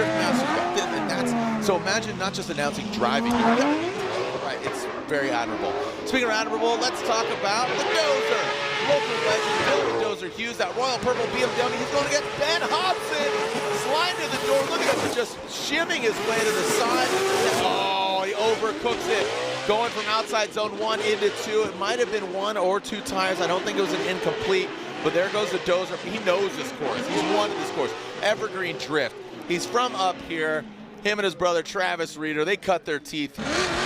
Drift Masters. And that's, so imagine not just announcing driving, right? It's very admirable. Speaking of admirable, let's talk about the Dozer. Local legend, Dylan Dozer Hughes, that royal purple BMW. He's going against Ben Hobson. Sliding to the door. Look at him just shimming his way to the side. Oh, he overcooks it. Going from outside zone 1 into 2. It might have been 1 or 2 tires. I don't think it was an incomplete. But there goes the Dozer. He knows this course. He's won this course. Evergreen Drift. He's from up here. Him and his brother Travis Reeder, they cut their teeth.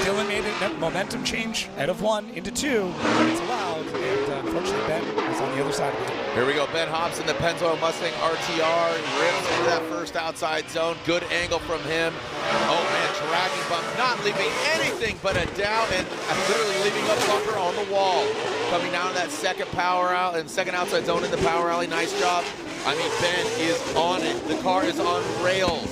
Dylan made a momentum change out of 1 into 2. It's allowed, and unfortunately Ben is on the other side of it. Here we go, Ben Hobson, the Pennzoil Mustang RTR, rips into that first outside zone. Good angle from him. Oh man, dragging bump, not leaving anything but a down, and literally leaving a bumper on the wall. Coming down to that second power out and second outside zone in the power alley. Nice job. I mean, Ben is on it. The car is on rails.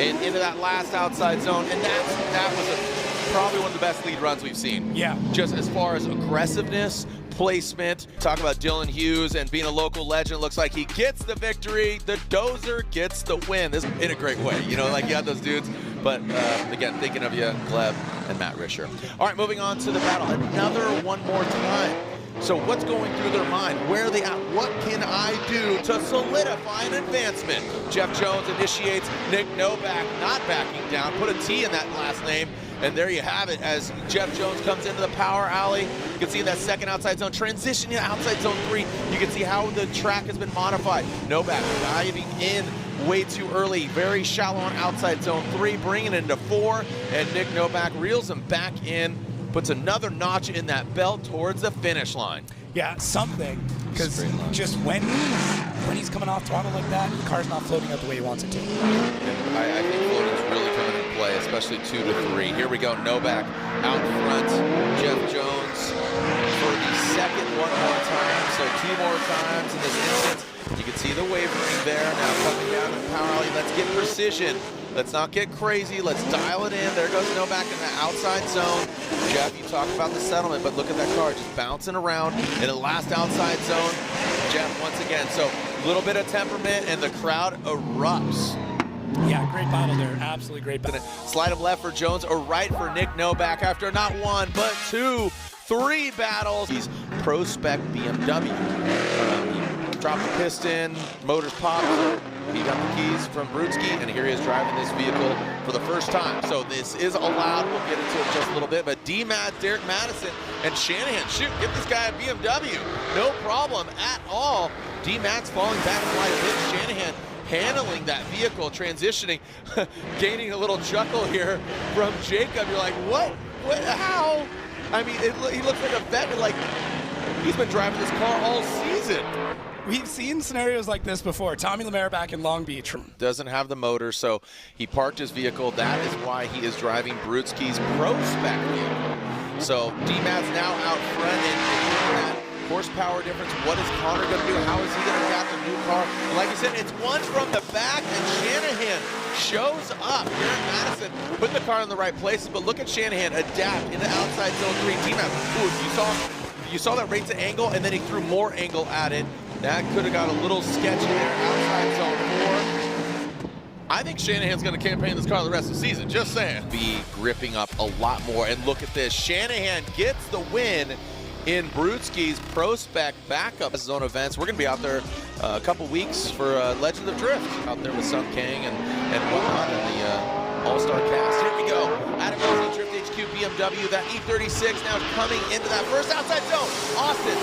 And into that last outside zone, and that was probably one of the best lead runs we've seen. Yeah. Just as far as aggressiveness, placement. Talk about Dylan Hughes and being a local legend. Looks like he gets the victory. The Dozer gets the win. This in a great way. You know, like you had those dudes. But again, thinking of you, Gleb and Matt Risher. All right, moving on to the battle. Another one more time. So what's going through their mind? Where are they at? What can I do to solidify an advancement? Jeff Jones initiates. Nick Novak not backing down. Put a T in that last name. And there you have it as Jeff Jones comes into the power alley. You can see that second outside zone. Transitioning to outside zone 3. You can see how the track has been modified. Novak diving in way too early. Very shallow on outside zone 3. Bringing it into 4. And Nick Novak reels him back in. Puts another notch in that belt towards the finish line. Yeah, something. Because just when he's coming off throttle like that, the car's not floating out the way he wants it to. I think floating's really coming into play, especially 2 to 3. Here we go, Novak out front. Jeff Jones for the second one more time. So 2 more times in this instance. You can see the wavering there. Now coming down to the power alley. Let's get precision. Let's not get crazy. Let's dial it in. There goes Novak in the outside zone. Jeff, you talk about the settlement, but look at that car just bouncing around in the last outside zone. Jeff once again. So a little bit of temperament, and the crowd erupts. Yeah, great battle there. Absolutely great battle. Slide him left for Jones or right for Nick Novak after not 1, but 2, 3 battles. He's Pro Spec BMW. He dropped the piston, motors popped. He got the keys from Brudski, and here he is driving this vehicle for the first time. So this is allowed. We'll get into it just a little bit. But D-Matt, Derek Madison, and Shanahan, shoot, give this guy a BMW. No problem at all. D-Matt's falling back in line a bit. Shanahan handling that vehicle, transitioning, gaining a little chuckle here from Jacob. You're like, what? How? I mean, he looks like a vet. Like, he's been driving this car all season. We've seen scenarios like this before. Tommy Lemaire back in Long Beach. Doesn't have the motor, so he parked his vehicle. That is why he is driving Brudski's Pro Spec vehicle. So D-Matt's now out front, and that horsepower difference. What is Connor going to do? How is he going to adapt a new car? And like I said, it's 1 from the back, and Shanahan shows up. Derek Madison put the car in the right places, but look at Shanahan adapt into outside zone 3. D-Matt, you saw that right to angle, and then he threw more angle at it. That could have got a little sketchy there, outside zone 4. I think Shanahan's going to campaign this car the rest of the season, just saying. Be gripping up a lot more, and look at this. Shanahan gets the win in Brudski's Pro Spec backup zone events. We're going to be out there a couple weeks for Legend of Drift, out there with Sun Kang and whatnot in the All-Star cast. Here we go. Adam Wilson, Drift HQ BMW, that E36 now coming into that first outside zone. Austin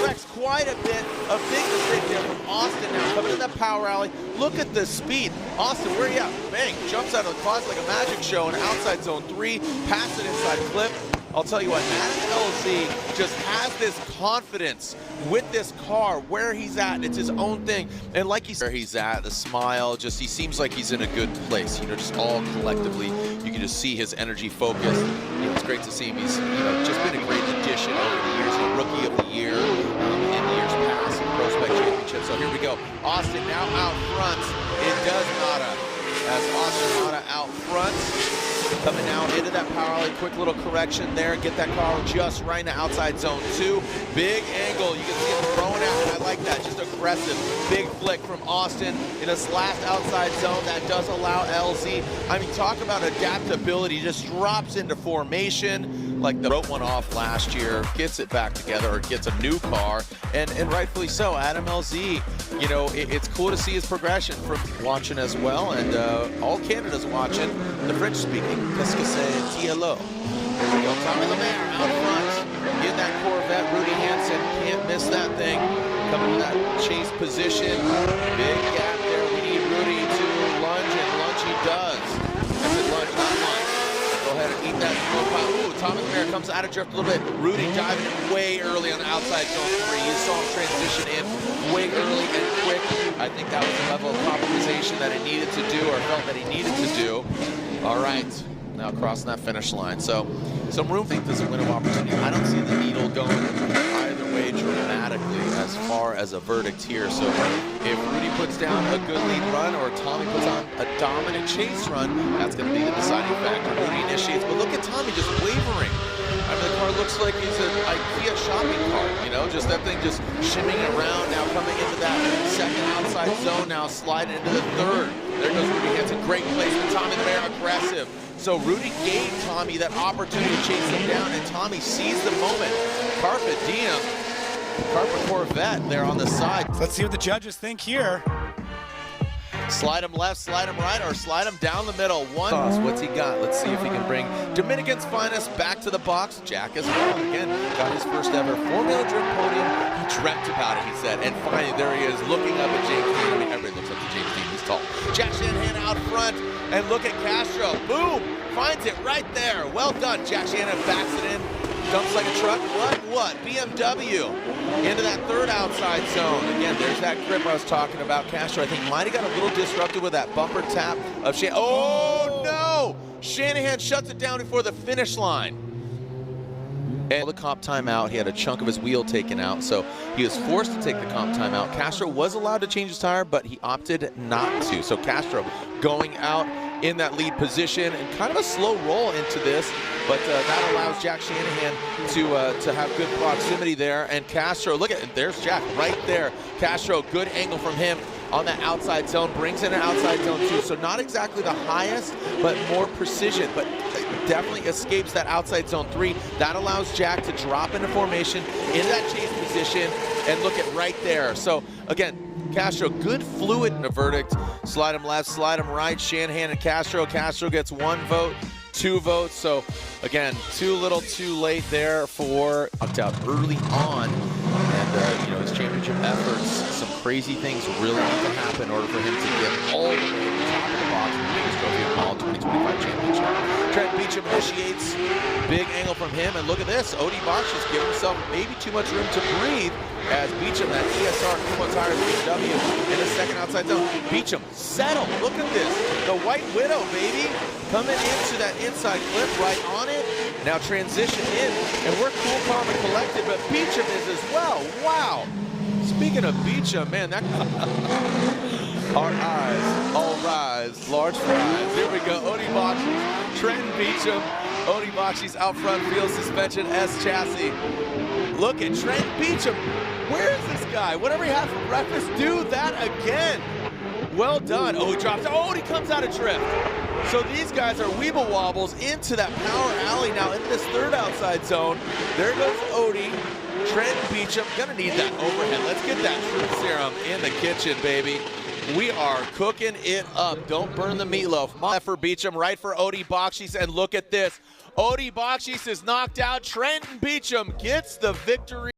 corrects quite a bit. A big mistake there from Austin now coming in that power alley. Look at the speed. Austin, where are you at? Bang, jumps out of the closet like a magic show in outside zone 3, past it inside clip. I'll tell you what, Adam LZ just has this confidence with this car, where he's at. It's his own thing. And like he said, where he's at, the smile, just he seems like he's in a good place. You know, just all collectively, you can just see his energy focused. You know, it's great to see him. He's, you know, just been a great addition over the years. You know, Rookie of the Year in years past, Pro Spec Championship. So here we go. Austin now out front. It does nada. As Austin Nada out front. Coming now into that power alley, quick little correction there, get that car just right into outside zone 2. Big angle, you can see him throwing coming out, and I like that. Just aggressive, big flick from Austin in his last outside zone. That does allow LZ. I mean, talk about adaptability. Just drops into formation like the wrote one off last year, gets it back together, or gets a new car, and rightfully so. Adam LZ, you know, it's cool to see his progression from watching as well, and all Canada's watching. The French-speaking, qu'est-ce que c'est TLO? There we go, Tommy Lemaire out front in that Corvette. Rudy Hansen can't miss that thing. Coming to that chase position. Big gap there. We need Rudy to lunge, and lunge he does. I said lunge, not lunge. Go ahead and eat that smoke pile. Ooh, Tommy Lemaire comes out of drift a little bit. Rudy diving in way early on the outside zone 3. You saw him transition in way early and quick. I think that was the level of compromisation that he needed to do, or felt that he needed to do. All right. Now crossing that finish line. So some room. I think there's a window of opportunity. I don't see the needle going either way dramatically as far as a verdict here. So if Rudy puts down a good lead run, or Tommy puts on a dominant chase run, that's going to be the deciding factor. Rudy initiates, but look at Tommy just wavering. I mean, the car looks like he's an IKEA shopping cart, you know, just that thing just shimmying around, now coming into that second outside zone, now sliding into the third. There goes Rudy Hansen, great placement. Tommy Lemaire aggressive. So Rudy gave Tommy that opportunity to chase him down, and Tommy seized the moment. Carpe diem. Carpe Corvette there on the side. Let's see what the judges think here. Slide him left, slide him right, or slide him down the middle. One toss. What's he got? Let's see if he can bring Dominican's finest back to the box. Jack as well. Again, got his first ever Formula Drift podium. He dreamt about it, he said. And finally, there he is, looking up at James Dean. I mean, everybody looks up to James Dean. He's tall. Jack Shanahan out front. And look at Castro. Boom! Finds it right there. Well done. Jack Shanahan backs it in. Dumps like a truck. What? BMW into that third outside zone. Again, there's that grip I was talking about. Castro, I think, might have got a little disrupted with that bumper tap of Shanahan. Oh, no! Shanahan shuts it down before the finish line. And the comp timeout, he had a chunk of his wheel taken out, so he was forced to take the comp timeout. Castro was allowed to change his tire, but he opted not to. So Castro going out in that lead position, and kind of a slow roll into this, but that allows Jack Shanahan to have good proximity there. And Castro, look at it, there's Jack right there. Castro, good angle from him on that outside zone, brings in an outside zone too. So not exactly the highest, but more precision, but definitely escapes that outside zone 3. That allows Jack to drop into formation, into that chase position, and look at right there. So again, Castro, good fluid in the verdict. Slide him left, slide him right. Shanahan and Castro. Castro gets 1 vote, 2 votes. So again, too little, too late there for knocked out early on. And you know, his championship efforts, some crazy things really need to happen in order for him to get all the way to the top of the box for the biggest trophy of all 2025 championship. Trent Beecham initiates, big angle from him, and look at this. Odie Bosch just giving himself maybe too much room to breathe as Beecham, that ESR Kumho Tires BMW in the second outside zone. Beecham settled. Look at this. The White Widow, baby, coming into that inside clip, right on it. Now transition in, and we're cool, calm, and collected, but Beecham is as well. Wow. Speaking of Beecham, man, that our eyes all rise, large fries. Here we go, Odie Boxy, Trenton Beecham. Odie Boxy's out front, field suspension, S chassis. Look at Trent Beecham. Where is this guy? Whatever he had for breakfast, do that again. Well done. Oh, he drops. Oh, he comes out of drift. So these guys are weeble wobbles into that power alley now into this third outside zone. There goes Odie. Trent Beecham, gonna need that overhead. Let's get that truth serum in the kitchen, baby. We are cooking it up. Don't burn the meatloaf. Left for Beecham, right for Odie Boxys, and look at this. Odie Boxys is knocked out. Trenton Beecham gets the victory.